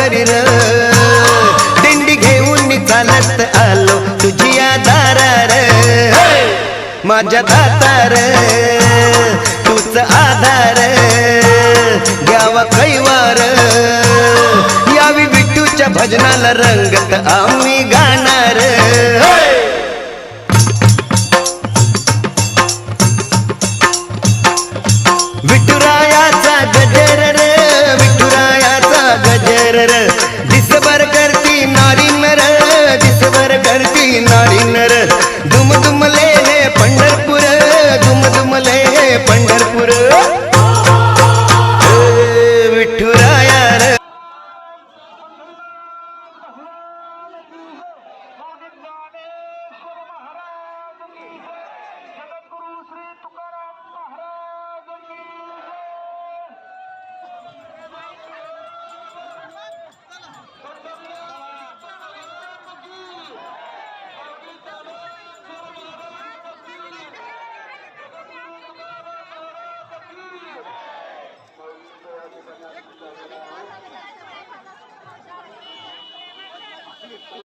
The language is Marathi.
घरी र दिंडी घेऊन चालत आलो तुझ्या दारार माझ्या दातार तूच आधार द्यावा कैवार यावी विठूच्या भजनाला रंगत आम्ही गाणार विठुरायाचा गजर रे विठुरायाचा गजर रे